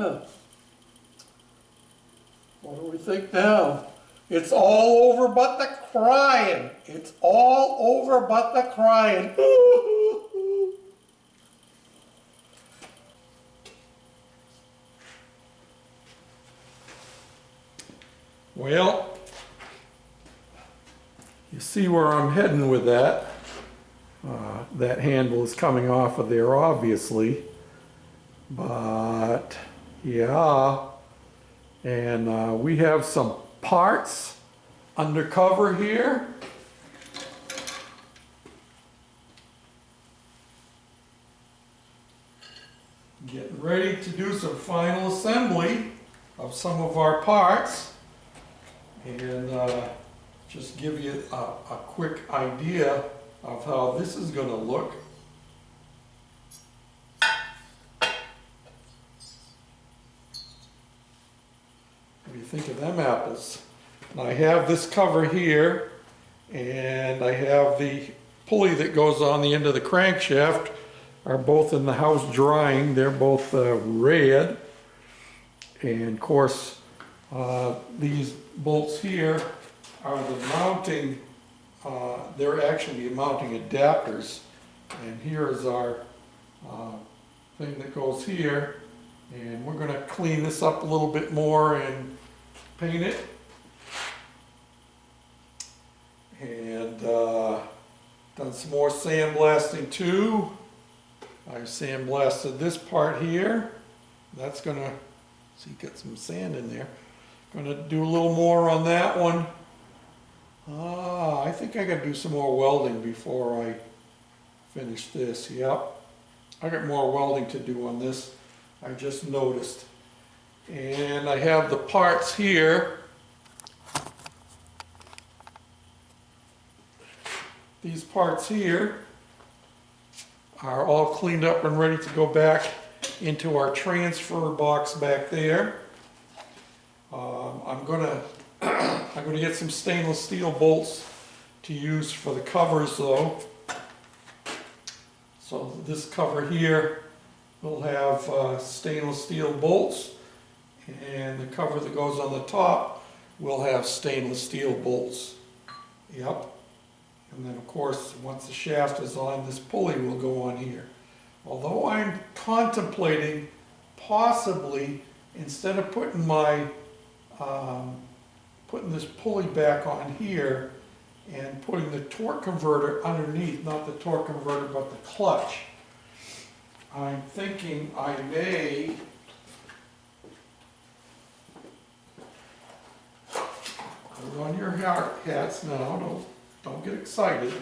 What do we think now? It's all over but the crying. It's all over but the crying. Well, you see where I'm heading with that. That handle is coming off of there, obviously. But, yeah. And we have some parts undercover here. Getting ready to do some final assembly of some of our parts. And just give you a quick idea of how this is going to look. What do you think of them apples? And I have this cover here, and I have the pulley that goes on the end of the crankshaft are both in the house drying. They're both red. And of course, these bolts here are the mounting, they're actually mounting adapters. And here is our thing that goes here. And we're going to clean this up a little bit more and paint it. And done some more sandblasting too. I've sandblasted this part here. That's going to, see, get some sand in there. Going to do a little more on that one. I think I got to do some more welding before I finish this. Yep. I got more welding to do on this. I just noticed. And I have the parts here. These parts here are all cleaned up and ready to go back into our transfer box back there. I'm gonna get some stainless steel bolts to use for the covers though. So this cover here will have stainless steel bolts, and the cover that goes on the top will have stainless steel bolts. Yep. And then of course, once the shaft is on, this pulley will go on here. Although I'm contemplating possibly, instead of putting my putting this pulley back on here and putting the torque converter underneath, not the torque converter but the clutch, I'm thinking I may put on your hats now, don't get excited.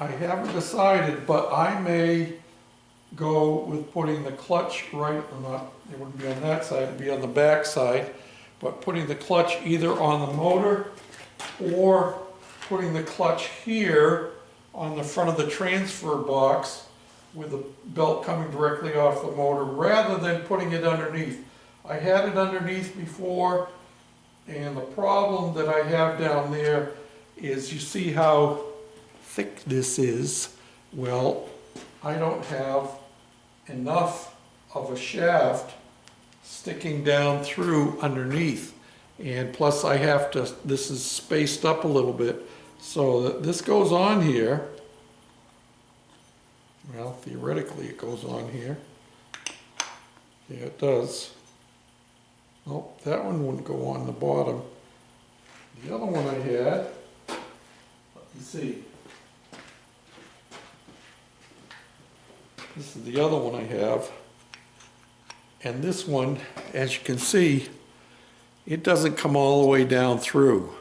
I haven't decided, but I may go with putting the clutch right, or not, it wouldn't be on that side, it'd be on the back side, but putting the clutch either on the motor or putting the clutch here on the front of the transfer box with the belt coming directly off the motor rather than putting it underneath. I had it underneath before, and the problem that I have down there is, you see how thick this is? Well, I don't have enough of a shaft sticking down through underneath, and plus I have to, this is spaced up a little bit, so that this goes on here. Well, theoretically it goes on here. Yeah, it does. Nope, that one wouldn't go on the bottom. The other one I had, let me see. This is the other one I have. And this one, as you can see, it doesn't come all the way down through.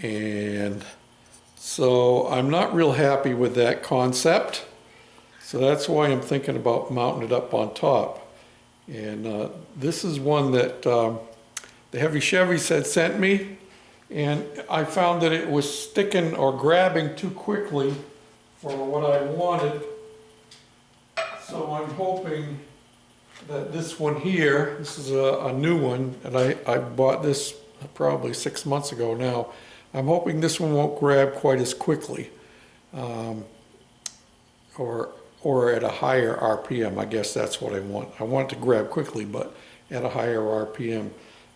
And so I'm not real happy with that concept. So that's why I'm thinking about mounting it up on top. And this is one that the Heavy Chevys had sent me, and I found that it was sticking or grabbing too quickly for what I wanted. So I'm hoping that this one here, this is a new one, and I bought this probably 6 months ago now. I'm hoping this one won't grab quite as quickly. or at a higher RPM. I guess that's what I want. I want it to grab quickly, but at a higher RPM.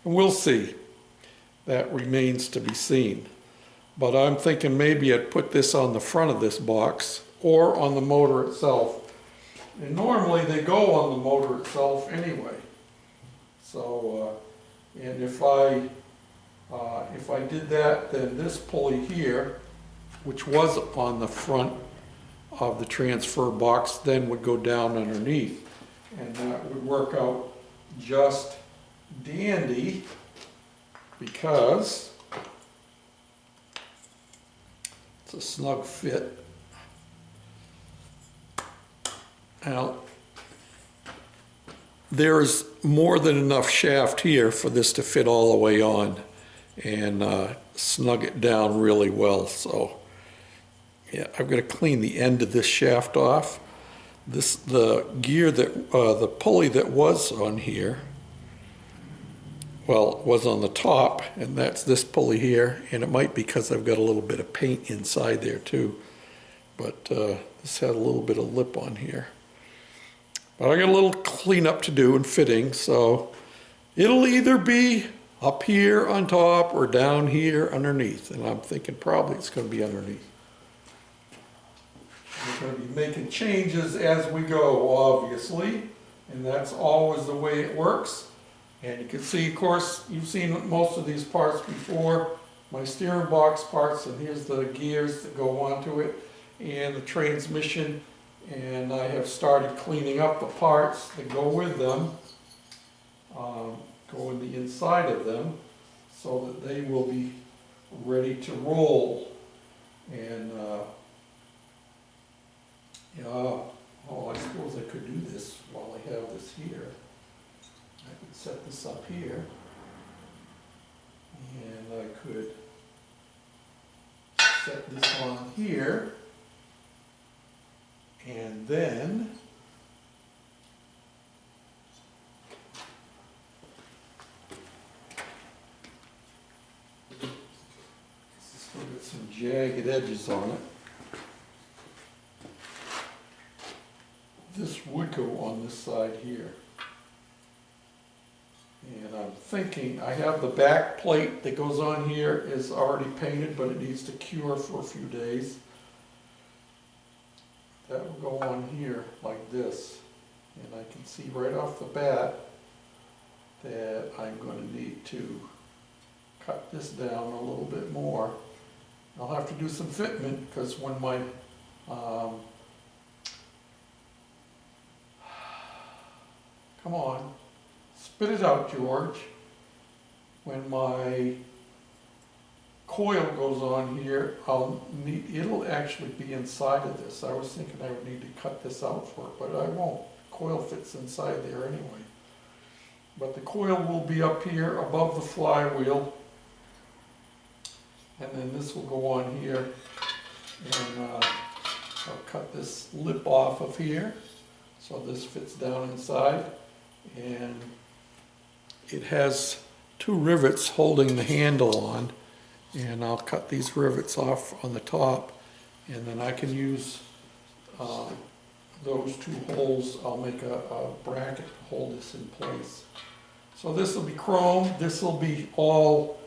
And we'll see. That remains to be seen. But I'm thinking maybe I'd put this on the front of this box or on the motor itself. And normally they go on the motor itself anyway. So, and if I did that, then this pulley here, which was on the front of the transfer box, then would go down underneath. And that would work out just dandy because it's a snug fit. Now, there's more than enough shaft here for this to fit all the way on and snug it down really well. So yeah, I've got to clean the end of this shaft off. The gear that, the pulley that was on here, well, was on the top, and that's this pulley here, and it might be because I've got a little bit of paint inside there too. But this had a little bit of lip on here. But I got a little cleanup to do and fitting, so it'll either be up here on top or down here underneath, and I'm thinking probably it's going to be underneath. We're going to be making changes as we go, obviously, and that's always the way it works. And you can see, of course, you've seen most of these parts before, my steering box parts, and here's the gears that go onto it, and the transmission, and I have started cleaning up the parts that go with them, go in the inside of them, so that they will be ready to roll. And yeah, oh, I suppose I could do this while I have this here. I could set this up here, and I could set this on here, and then this is going to get some jagged edges on it. This would go on this side here. And I'm thinking, I have the back plate that goes on here is already painted, but it needs to cure for a few days. That will go on here like this. And I can see right off the bat that I'm going to need to cut this down a little bit more. I'll have to do some fitment because when my come on, spit it out, George. When my coil goes on here, it'll actually be inside of this. I was thinking I would need to cut this out for it, but I won't. Coil fits inside there anyway. But the coil will be up here above the flywheel, and then this will go on here, and I'll cut this lip off of here, so this fits down inside. And it has two rivets holding the handle on, and I'll cut these rivets off on the top, and then I can use those two holes. I'll make a bracket to hold this in place. So this will be chrome, this will be all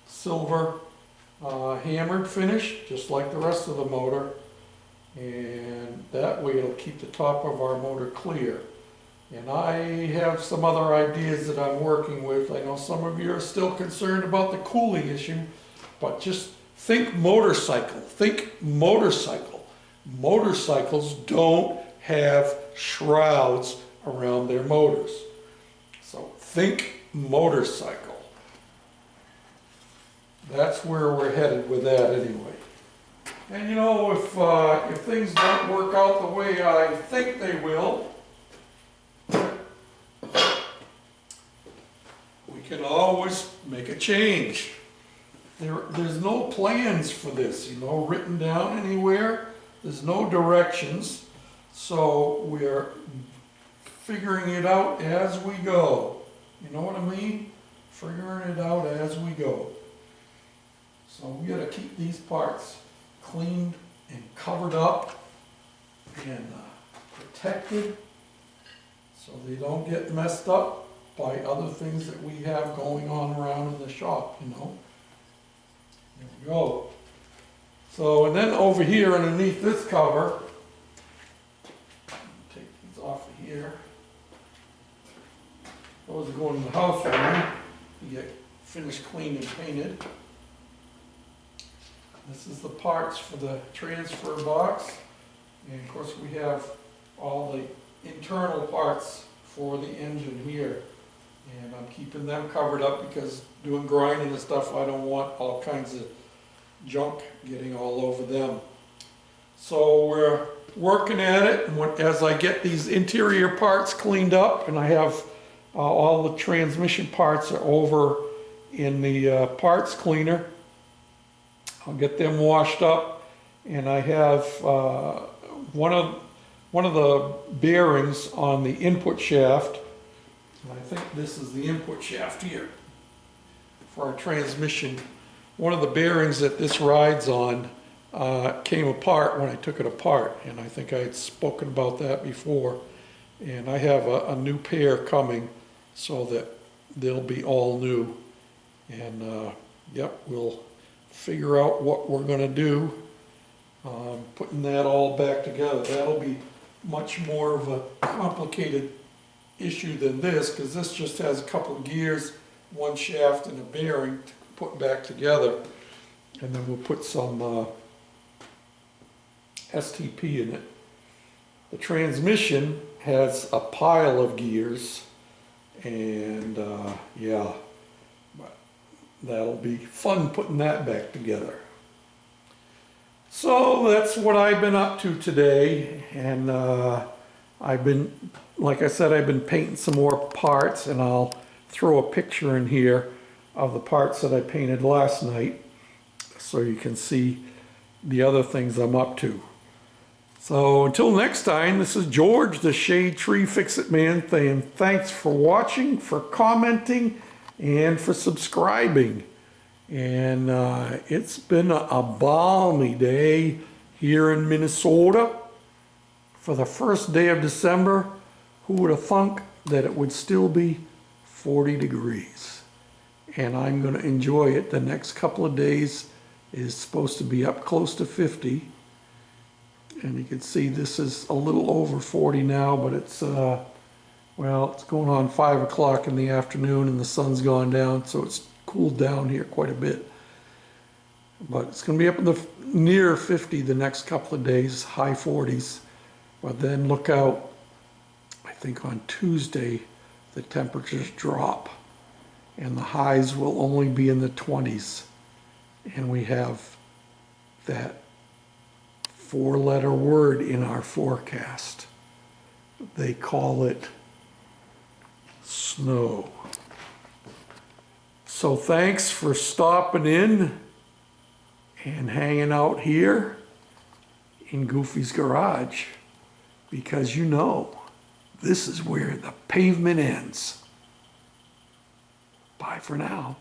silver hammered finish, just like the rest of the motor, and that way it'll keep the top of our motor clear. And I have some other ideas that I'm working with. I know some of you are still concerned about the cooling issue, but just think motorcycle, think motorcycle. Motorcycles don't have shrouds around their motors. So think motorcycle. That's where we're headed with that anyway. And you know, if things don't work out the way I think they will, we can always make a change. There's no plans for this, written down anywhere. There's no directions. So we're figuring it out as we go. You know what I mean? Figuring it out as we go. So we got to keep these parts cleaned and covered up and protected so they don't get messed up by other things that we have going on around in the shop, you know. There we go. So, and then over here underneath this cover, take these off of here. Those are going in the house room to get finished, cleaned, and painted. This is the parts for the transfer box. And of course we have all the internal parts for the engine here. And I'm keeping them covered up because doing grinding and stuff, I don't want all kinds of junk getting all over them. So we're working at it, and as I get these interior parts cleaned up, and I have all the transmission parts are over in the parts cleaner, I'll get them washed up, and I have one of the bearings on the input shaft, and I think this is the input shaft here for our transmission. One of the bearings that this rides on came apart when I took it apart, and I think I had spoken about that before. And I have a new pair coming so that they'll be all new. And yep, we'll figure out what we're gonna do, putting that all back together. That'll be much more of a complicated issue than this, because this just has a couple of gears, one shaft and a bearing to put back together. And then we'll put some STP in it. The transmission has a pile of gears, and yeah, but that'll be fun putting that back together. So that's what I've been up to today, and I've been, like I said, I've been painting some more parts, and I'll throw a picture in here of the parts that I painted last night so you can see the other things I'm up to. So until next time, this is George, the Shade Tree Fix-It Man, saying thanks for watching, for commenting, and for subscribing. And it's been a balmy day here in Minnesota. For the first day of December, who would have thunk that it would still be 40 degrees? And I'm going to enjoy it. The next couple of days is supposed to be up close to 50. And you can see this is a little over 40 now, but it's, well, it's going on 5 o'clock in the afternoon and the sun's gone down, so it's cooled down here quite a bit. But it's going to be up in the near 50 the next couple of days, high 40s. But then look out, I think on Tuesday, the temperatures drop and the highs will only be in the 20s. And we have that 4-letter word in our forecast. They call it snow. So thanks for stopping in and hanging out here in Goofy's garage, because you know this is where the pavement ends. Bye for now.